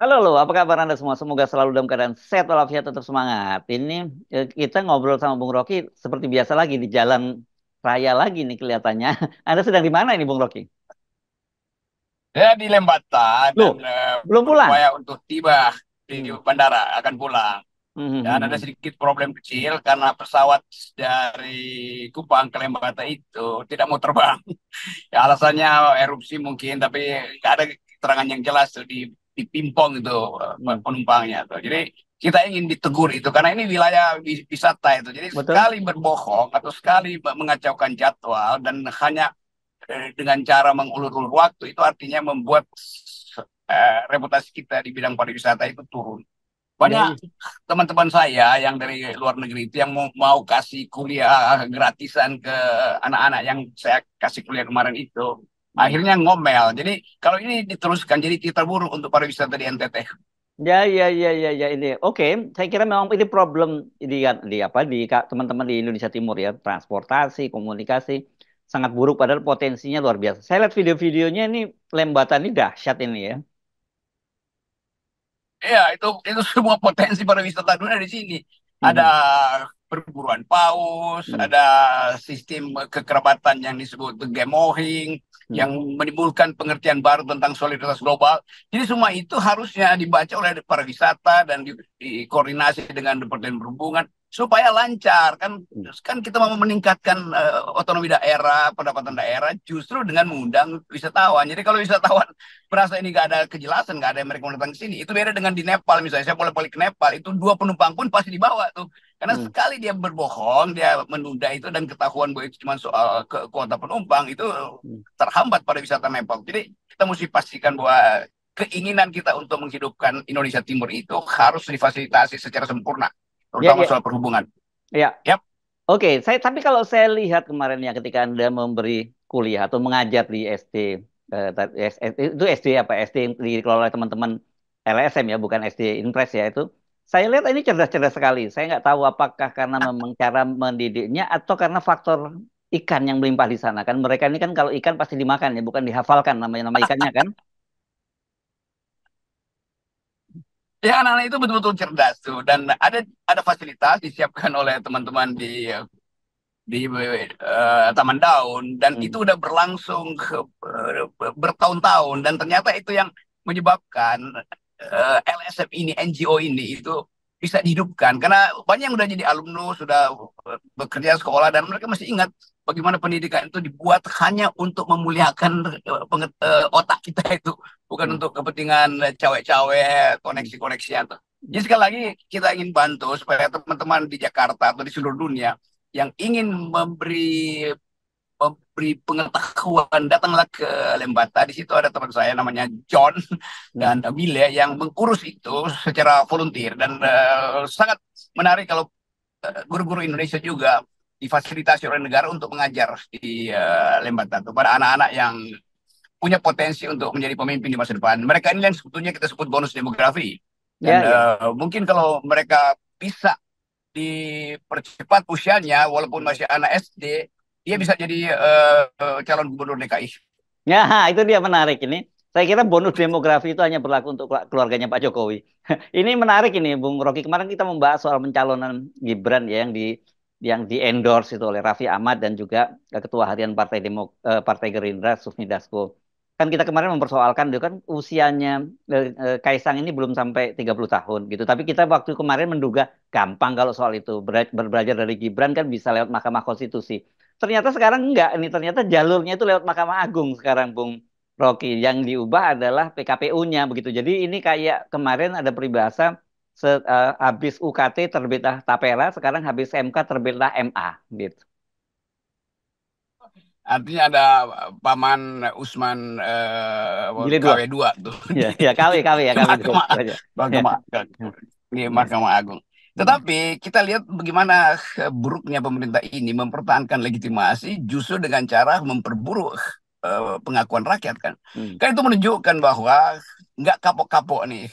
Halo, apa kabar Anda semua? Semoga selalu dalam keadaan sehat walafiat tetap semangat. Ini kita ngobrol sama Bung Rocky seperti biasa lagi di jalan raya lagi nih kelihatannya. Anda sedang di mana ini Bung Rocky? Saya di Lembata dan Loh, belum pulang? berupaya untuk tiba di Hmm. bandara akan pulang. Hmm, hmm, Dan hmm, ada hmm. sedikit problem kecil karena pesawat dari Kupang ke Lembata itu tidak mau terbang. Ya, alasannya erupsi mungkin, tapi nggak ada keterangan yang jelas tuh di Pimpong itu Hmm. penumpangnya tuh. Jadi kita ingin ditegur itu karena ini wilayah wisata itu. Jadi Betul? sekali berbohong atau sekali mengacaukan jadwal dan hanya dengan cara mengulur-ulur waktu itu artinya membuat reputasi kita di bidang pariwisata itu turun. Ya, Banyak ya. teman-teman saya yang dari luar negeri itu yang mau kasih kuliah gratisan ke anak-anak yang saya kasih kuliah kemarin itu. Hmm. Akhirnya ngomel. Jadi kalau ini diteruskan jadi kita buruk untuk pariwisata di NTT. Ya, ya, ya, ya, ya ini. Oke, saya kira memang ini problem di apa di teman-teman di Indonesia Timur ya, transportasi, komunikasi sangat buruk padahal potensinya luar biasa. Saya lihat video-videonya ini Lembata ini dahsyat ini ya. Iya, itu semua potensi pariwisata dunia di sini. Ada Hmm. perburuan paus, Hmm. ada sistem kekerabatan yang disebut gemohing, Hmm. yang menimbulkan pengertian baru tentang solidaritas global. Jadi semua itu harusnya dibaca oleh pariwisata dan dikoordinasi dengan Departemen Perhubungan supaya lancar kan. Hmm. Kan kita mau meningkatkan otonomi daerah, pendapatan daerah justru dengan mengundang wisatawan. Jadi kalau wisatawan merasa ini nggak ada kejelasan, nggak ada yang mereka mau datang ke sini. Itu beda dengan di Nepal misalnya. Saya boleh balik ke Nepal, itu dua penumpang pun pasti dibawa tuh. Karena Hmm. sekali dia berbohong, dia menunda itu dan ketahuan bahwa itu cuma soal ke kuota penumpang, itu Hmm. terhambat pada wisata Nepal. Jadi kita mesti pastikan bahwa keinginan kita untuk menghidupkan Indonesia Timur itu harus difasilitasi secara sempurna, Ya, terutama ya, soal perhubungan. ya. Yap. Oke, tapi kalau saya lihat kemarin ya ketika Anda memberi kuliah atau mengajar di SD, itu SD apa? SD yang dikelola oleh teman-teman LSM ya, bukan SD Impres ya itu. Saya lihat ini cerdas-cerdas sekali. Saya nggak tahu apakah karena memang cara mendidiknya atau karena faktor ikan yang melimpah di sana kan. Mereka ini kan kalau ikan pasti dimakan ya, bukan dihafalkan namanya nama ikannya kan. Ya, anak-anak itu betul-betul cerdas tuh, dan ada fasilitas disiapkan oleh teman-teman di Taman Daun, dan Hmm. itu udah berlangsung bertahun-tahun, dan ternyata itu yang menyebabkan LSM ini, NGO ini itu bisa dihidupkan karena banyak yang udah jadi alumnus, sudah bekerja sekolah, dan mereka masih ingat bagaimana pendidikan itu dibuat hanya untuk memuliakan otak kita itu, bukan Hmm. untuk kepentingan cawe-cawe Hmm. koneksi-koneksi atau. Hmm. Jadi sekali lagi kita ingin bantu supaya teman-teman di Jakarta atau di seluruh dunia yang ingin memberi pengetahuan datanglah ke Lembata. Di situ ada teman saya namanya John Hmm. dan Bile yang mengurus itu secara volunteer, dan sangat menarik kalau guru-guru Indonesia juga difasilitasi oleh negara untuk mengajar di Lembata kepada anak-anak yang punya potensi untuk menjadi pemimpin di masa depan. Mereka ini yang sebetulnya kita sebut bonus demografi, dan Ya, ya. mungkin kalau mereka bisa dipercepat usianya walaupun masih anak SD, dia bisa jadi calon gubernur DKI. Ya, itu dia menarik ini. Saya kira bonus demografi itu hanya berlaku untuk keluarganya Pak Jokowi. Ini menarik ini, Bung Rocky. Kemarin kita membahas soal pencalonan Gibran ya yang di endorse itu oleh Raffi Ahmad dan juga Ketua Harian Partai Gerindra Sufmi Dasko. Kan kita kemarin mempersoalkan itu kan usianya Kaisang ini belum sampai 30 tahun gitu. Tapi kita waktu kemarin menduga gampang kalau soal itu. Belajar dari Gibran kan bisa lewat Mahkamah Konstitusi. Ternyata sekarang enggak, ini ternyata jalurnya itu lewat Mahkamah Agung sekarang, Bung Rocky. Yang diubah adalah PKPU-nya begitu. Jadi ini kayak kemarin ada peribahasa habis UKT terbitlah tapera, sekarang habis MK terbitlah MA gitu. Artinya ada Paman Usman Jilid dua. KW2 tuh Ya, di, ya KW di KW ya KW dua Mahkamah itu aja. Ya. Mahkamah di Ya. Mahkamah Agung. Hmm. Tetapi kita lihat bagaimana buruknya pemerintah ini mempertahankan legitimasi justru dengan cara memperburuk pengakuan rakyat kan. Hmm. Kan itu menunjukkan bahwa nggak kapok-kapok nih.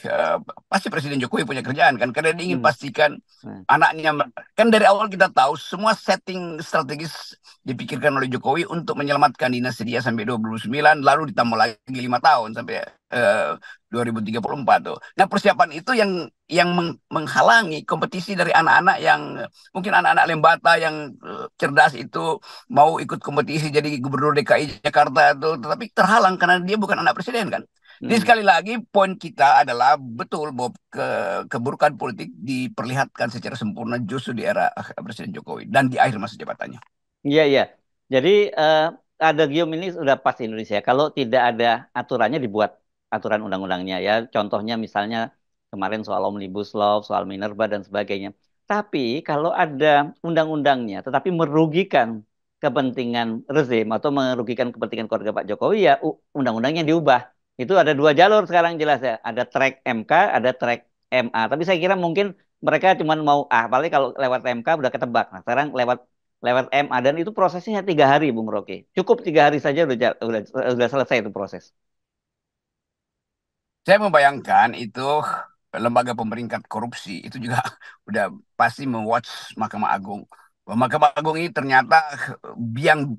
Pasti Presiden Jokowi punya kerjaan kan, karena dia ingin Hmm. pastikan Nah, anaknya. Kan dari awal kita tahu semua setting strategis dipikirkan oleh Jokowi untuk menyelamatkan dinasti dia sampai 29, lalu ditambah lagi 5 tahun sampai eh, 2034 tuh. Nah, persiapan itu yang menghalangi kompetisi dari anak-anak yang mungkin anak-anak Lembata yang cerdas itu mau ikut kompetisi jadi gubernur DKI Jakarta itu, tetapi terhalang karena dia bukan anak presiden kan. Jadi hmm. sekali lagi poin kita adalah betul bahwa keburukan politik diperlihatkan secara sempurna justru di era Presiden Jokowi dan di akhir masa jabatannya. Iya, iya. Jadi eh, ada gium ini sudah pas di Indonesia. Kalau tidak ada aturannya dibuat aturan undang-undangnya ya. Contohnya misalnya kemarin soal Omnibus Law, soal Minerba dan sebagainya. Tapi kalau ada undang-undangnya tetapi merugikan kepentingan rezim atau merugikan kepentingan keluarga Pak Jokowi ya undang-undangnya diubah. Itu ada dua jalur sekarang jelas ya. Ada track MK, ada track MA. Tapi saya kira mungkin mereka cuma mau paling kalau lewat MK udah ketebak. Nah, sekarang lewat MA dan itu prosesnya 3 hari, Bung Rocky. Cukup 3 hari saja udah selesai itu proses. Saya membayangkan itu lembaga pemeringkat korupsi itu juga udah pasti mewatch Mahkamah Agung. Bahwa Mahkamah Agung ini ternyata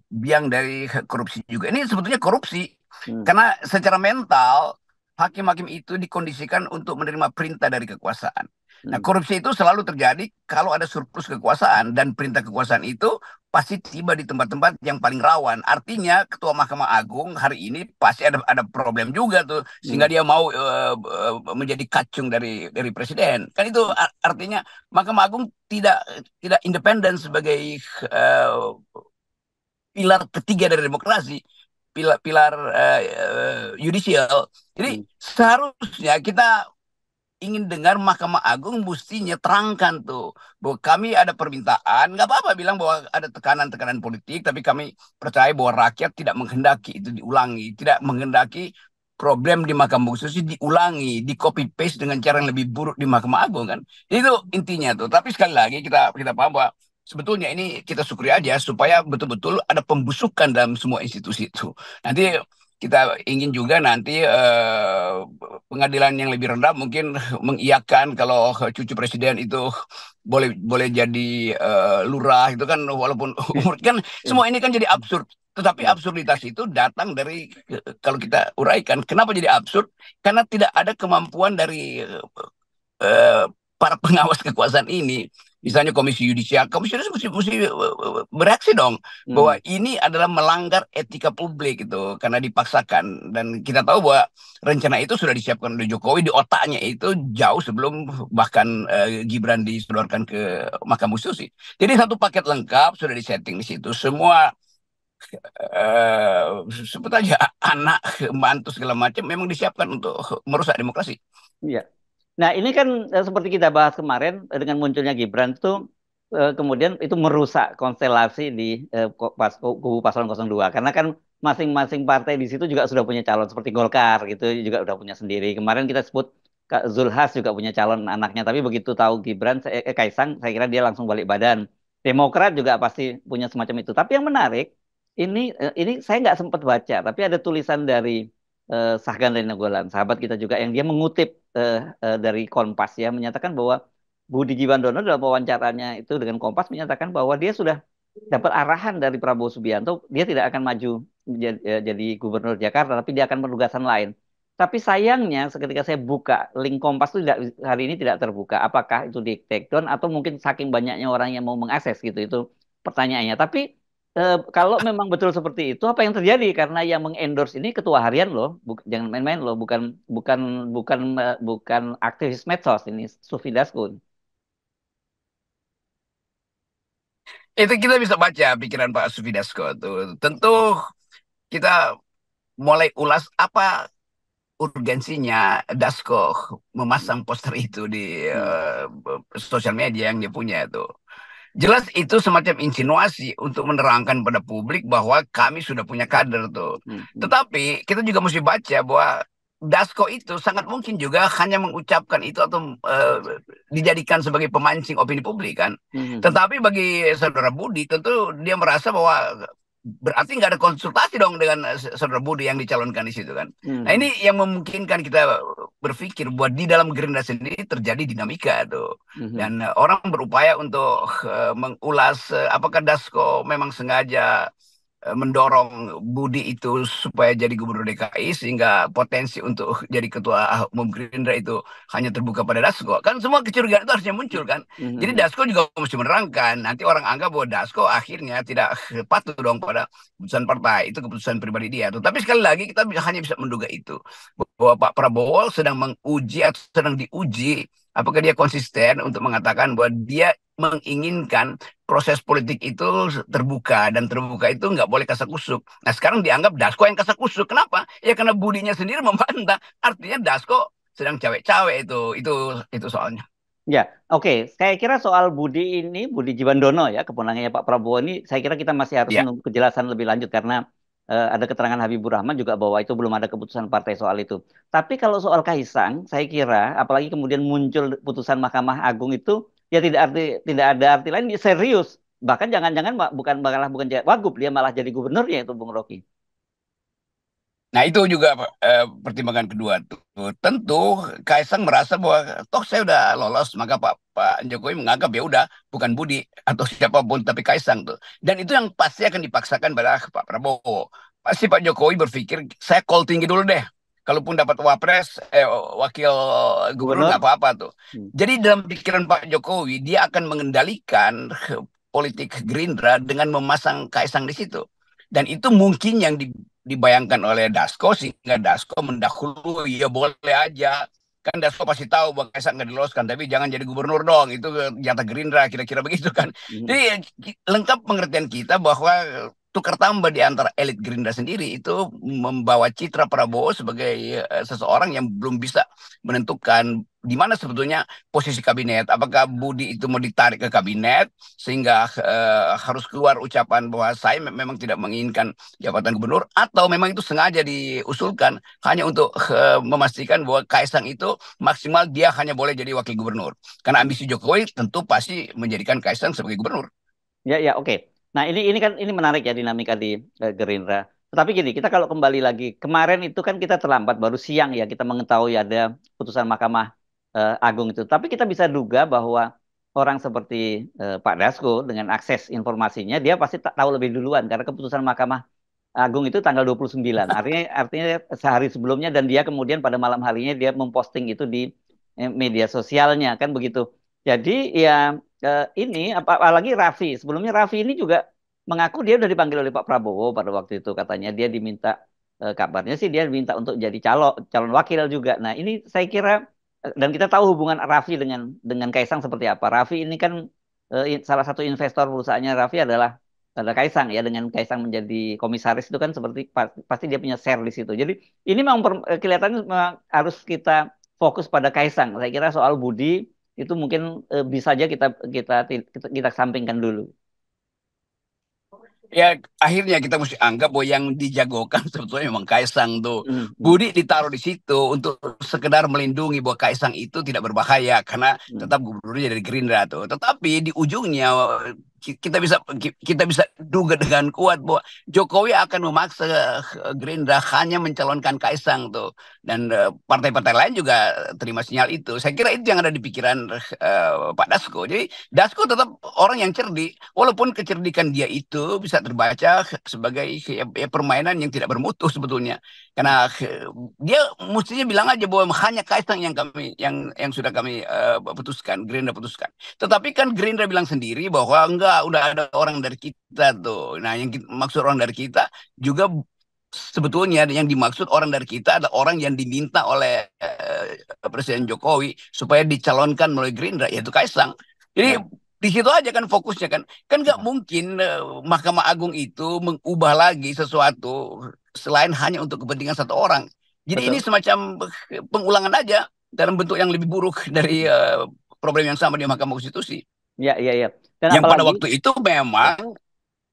biang dari korupsi juga. Ini sebetulnya korupsi Hmm. karena secara mental hakim-hakim itu dikondisikan untuk menerima perintah dari kekuasaan. Nah, Hmm. korupsi itu selalu terjadi kalau ada surplus kekuasaan dan perintah kekuasaan itu pasti tiba di tempat-tempat yang paling rawan. Artinya Ketua Mahkamah Agung hari ini pasti ada problem juga tuh Hmm. sehingga dia mau menjadi kacung dari presiden. Kan itu artinya Mahkamah Agung tidak tidak independen sebagai uh, pilar ketiga dari demokrasi, pilar yudisial. Jadi Hmm. seharusnya kita ingin dengar Mahkamah Agung mestinya terangkan tuh bahwa kami ada permintaan, nggak apa-apa bilang bahwa ada tekanan-tekanan politik, tapi kami percaya bahwa rakyat tidak menghendaki itu diulangi, tidak menghendaki problem di Mahkamah Konstitusi diulangi, di copy paste dengan cara yang lebih buruk di Mahkamah Agung kan. Itu intinya tuh. Tapi sekali lagi kita kita paham bahwa sebetulnya ini kita syukuri aja supaya betul-betul ada pembusukan dalam semua institusi itu. Nanti kita ingin juga nanti pengadilan yang lebih rendah mungkin mengiyakan kalau cucu presiden itu boleh boleh jadi lurah itu kan walaupun umur kan semua ini kan jadi absurd. Tetapi Ya. absurditas itu datang dari kalau kita uraikan kenapa jadi absurd karena tidak ada kemampuan dari eh, para pengawas kekuasaan ini, misalnya komisi yudisial mesti bereaksi dong Hmm. bahwa ini adalah melanggar etika publik itu karena dipaksakan dan kita tahu bahwa rencana itu sudah disiapkan oleh Jokowi di otaknya itu jauh sebelum bahkan Gibran disodorkan ke Mahkamah Konstitusi. Jadi satu paket lengkap sudah disetting di situ semua sebut aja anak mantu segala macam memang disiapkan untuk merusak demokrasi. Iya. Nah, ini kan seperti kita bahas kemarin dengan munculnya Gibran itu kemudian itu merusak konstelasi di kubu paslon 02 karena kan masing-masing partai di situ juga sudah punya calon seperti Golkar gitu juga udah punya sendiri. Kemarin kita sebut Kak Zulhas juga punya calon anaknya, tapi begitu tahu Gibran Kaisang saya kira dia langsung balik badan. Demokrat juga pasti punya semacam itu. Tapi yang menarik ini saya nggak sempat baca, tapi ada tulisan dari Sahgan Lena Golan, sahabat kita juga yang dia mengutip dari Kompas ya menyatakan bahwa Budi Jiwandono dalam wawancaranya itu dengan Kompas menyatakan bahwa dia sudah dapat arahan dari Prabowo Subianto dia tidak akan maju jadi gubernur Jakarta tapi dia akan penugasan lain. Tapi sayangnya ketika saya buka link Kompas itu tidak, hari ini tidak terbuka. Apakah itu di take down atau mungkin saking banyaknya orang yang mau mengakses gitu itu pertanyaannya. Tapi kalau memang betul seperti itu, apa yang terjadi? Karena yang mengendorse ini ketua harian loh, jangan main-main loh, bukan bukan bukan aktivis medsos ini, Sufi Daskun. Itu kita bisa baca pikiran Pak Sufidasko tuh. Tentu kita mulai ulas apa urgensinya Dasko memasang poster itu di Hmm. sosial media yang dia punya itu. Jelas itu semacam insinuasi untuk menerangkan pada publik bahwa kami sudah punya kader tuh. Hmm. Hmm. Tetapi kita juga mesti baca bahwa Dasko itu sangat mungkin juga hanya mengucapkan itu atau dijadikan sebagai pemancing opini publik kan. Hmm. Hmm. Tetapi bagi saudara Budi tentu dia merasa bahwa berarti nggak ada konsultasi dong dengan saudara Budi yang dicalonkan di situ kan. Nah Mhm. ini yang memungkinkan kita berpikir bahwa di dalam Gerindra sendiri terjadi dinamika tuh. Mhm. Dan orang berupaya untuk mengulas apakah Dasko memang sengaja mendorong Budi itu supaya jadi gubernur DKI sehingga potensi untuk jadi ketua umum Gerindra itu hanya terbuka pada Dasko. Kan semua kecurigaan itu harusnya muncul kan. Jadi Mhm. Dasko juga mesti menerangkan. Nanti orang anggap bahwa Dasko akhirnya tidak patuh dong pada keputusan partai. Itu keputusan pribadi dia. Tapi sekali lagi kita hanya bisa menduga itu. Bahwa Pak Prabowo sedang menguji atau sedang diuji apakah dia konsisten untuk mengatakan bahwa dia menginginkan proses politik itu terbuka dan terbuka itu nggak boleh kasak kusuk. Nah sekarang dianggap Dasko yang kasak kusuk. Kenapa? Ya karena Budinya sendiri membantah. Artinya Dasko sedang cawe-cawe itu soalnya. Ya, oke. Saya kira soal Budi ini, Budi Jiwandono ya, keponakannya Pak Prabowo ini, saya kira kita masih harus Ya. menunggu kejelasan lebih lanjut karena ada keterangan Habibur Rahman juga bahwa itu belum ada keputusan partai soal itu. Tapi kalau soal Kaisang, saya kira, apalagi kemudian muncul putusan Mahkamah Agung itu, ya tidak ada arti lain, dia serius. Bahkan jangan-jangan bukan wagub, dia malah jadi gubernurnya itu Bung Rocky. Nah itu juga pertimbangan kedua tuh. Tentu Kaisang merasa bahwa toh saya udah lolos, maka Pak Jokowi menganggap ya udah bukan Budi atau siapapun tapi Kaisang tuh. Dan itu yang pasti akan dipaksakan pada Pak Prabowo. Pasti Pak Jokowi berpikir saya call tinggi dulu deh. Kalaupun dapat wapres, wakil gubernur nggak Gubernur? apa-apa tuh. Hmm. Jadi dalam pikiran Pak Jokowi dia akan mengendalikan politik Gerindra dengan memasang Kaisang di situ. Dan itu mungkin yang dibayangkan oleh Dasko sehingga Dasko mendahului ya boleh aja kan Dasko pasti tahu bahwa Kaisang nggak diloloskan tapi jangan jadi gubernur dong itu jatah Gerindra kira-kira begitu kan Hmm. jadi lengkap pengertian kita bahwa tukar tambah di antara elit Gerindra sendiri itu membawa citra Prabowo sebagai seseorang yang belum bisa menentukan di mana sebetulnya posisi kabinet apakah Budi itu mau ditarik ke kabinet sehingga harus keluar ucapan bahwa saya memang tidak menginginkan jabatan gubernur atau memang itu sengaja diusulkan hanya untuk memastikan bahwa Kaisang itu maksimal dia hanya boleh jadi wakil gubernur. Karena ambisi Jokowi tentu pasti menjadikan Kaisang sebagai gubernur. Ya, ya, oke. Nah, ini kan ini menarik ya dinamika di Gerindra. Tetapi gini, kita kalau kembali lagi kemarin itu kan kita terlambat baru siang ya kita mengetahui ada putusan Mahkamah Agung itu. Tapi kita bisa duga bahwa orang seperti Pak Dasko dengan akses informasinya dia pasti tak tahu lebih duluan karena keputusan Mahkamah Agung itu tanggal 29. Artinya sehari sebelumnya dan dia kemudian pada malam harinya dia memposting itu di media sosialnya kan begitu. Jadi ya ini apalagi Raffi. Sebelumnya Raffi ini juga mengaku dia sudah dipanggil oleh Pak Prabowo pada waktu itu katanya dia diminta kabarnya sih dia diminta untuk jadi calon wakil juga. Nah, ini saya kira dan kita tahu hubungan Raffi dengan Kaisang seperti apa. Raffi ini kan salah satu investor perusahaannya Raffi adalah Kaisang ya dengan Kaisang menjadi komisaris itu kan seperti pasti dia punya share di situ. Jadi ini memang kelihatannya memang harus kita fokus pada Kaisang. Saya kira soal Budi itu mungkin bisa aja kita sampingkan dulu. Ya akhirnya kita mesti anggap bahwa yang dijagokan sebetulnya memang Kaisang tuh. Hmm, hmm, Budi ditaruh di situ untuk sekedar melindungi bahwa Kaisang itu tidak berbahaya karena hmm. tetap gubernurnya dari Gerindra tuh. Tetapi di ujungnya kita bisa duga dengan kuat bahwa Jokowi akan memaksa Gerindra hanya mencalonkan Kaisang tuh dan partai-partai lain juga terima sinyal itu. Saya kira itu yang ada di pikiran Pak Dasko. Jadi Dasko tetap orang yang cerdik walaupun kecerdikan dia itu bisa terbaca sebagai ya, permainan yang tidak bermutu sebetulnya. Karena dia mestinya bilang aja bahwa hanya Kaisang yang sudah kami putuskan, Gerindra putuskan. Tetapi kan Gerindra bilang sendiri bahwa enggak udah ada orang dari kita tuh. Nah, yang maksud orang dari kita juga sebetulnya yang dimaksud orang dari kita adalah orang yang diminta oleh Presiden Jokowi supaya dicalonkan melalui Gerindra yaitu Kaisang. Jadi Ya, di situ aja kan fokusnya kan nggak mungkin Mahkamah Agung itu mengubah lagi sesuatu selain hanya untuk kepentingan satu orang. Jadi ini betul. semacam pengulangan aja dalam bentuk yang lebih buruk dari problem yang sama di Mahkamah Konstitusi. Ya, ya, ya. Dan Yang pada apalagi waktu itu ya, memang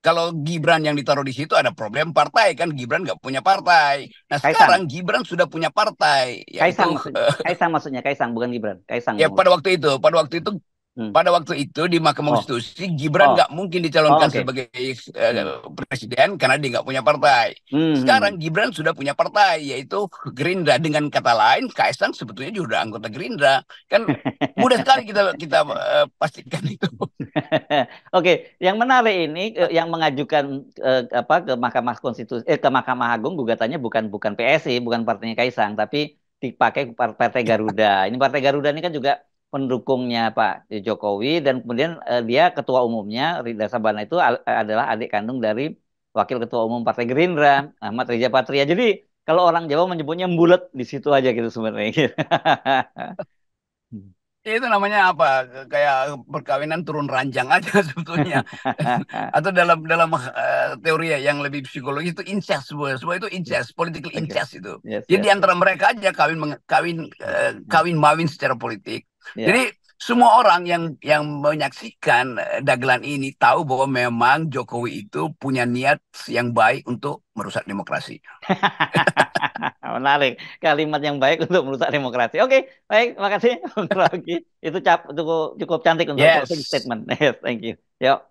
kalau Gibran yang ditaruh di situ ada problem partai kan Gibran nggak punya partai. Nah Kaisang, sekarang Gibran sudah punya partai Kaisang yaitu maksudnya, Kaisang maksudnya Kaisang bukan Gibran, Kaisang ya Bung. pada waktu itu Hmm. pada waktu itu di Mahkamah Oh, Konstitusi Gibran oh, nggak mungkin oh, dicalonkan oke. sebagai Hmm. presiden karena dia nggak punya partai. Hmm, hmm, Sekarang hmm. Gibran sudah punya partai yaitu Gerindra. Dengan kata lain, Kaisang sebetulnya juga udah anggota Gerindra. Kan mudah sekali kita kita pastikan itu. Oke, yang menarik ini yang mengajukan apa ke Mahkamah Konstitusi ke Mahkamah Agung gugatannya bukan bukan PSI, bukan partainya Kaisang, tapi dipakai Partai Garuda. Ini Partai Garuda ini kan juga pendukungnya Pak Jokowi dan kemudian dia ketua umumnya Ridha Sabana itu adalah adik kandung dari Wakil Ketua Umum Partai Gerindra Ahmad Riza Patria. Jadi kalau orang Jawa menyebutnya bulat di situ aja gitu sebenarnya. Itu namanya apa? Kayak perkawinan turun ranjang aja sebetulnya. Atau dalam dalam teori yang lebih psikologi itu incest, semua itu incest, political Oke. incest itu. Yes, Jadi di yes, yes. antara mereka aja kawin mawin secara politik. Jadi Ya. semua orang yang menyaksikan dagelan ini tahu bahwa memang Jokowi itu punya niat yang baik untuk merusak demokrasi. Menarik. Kalimat yang baik untuk merusak demokrasi. Oke, baik. Makasih, Bung Rocky. Itu cukup, cukup cantik untuk closing Yes. statement. Yes, thank you. Yuk.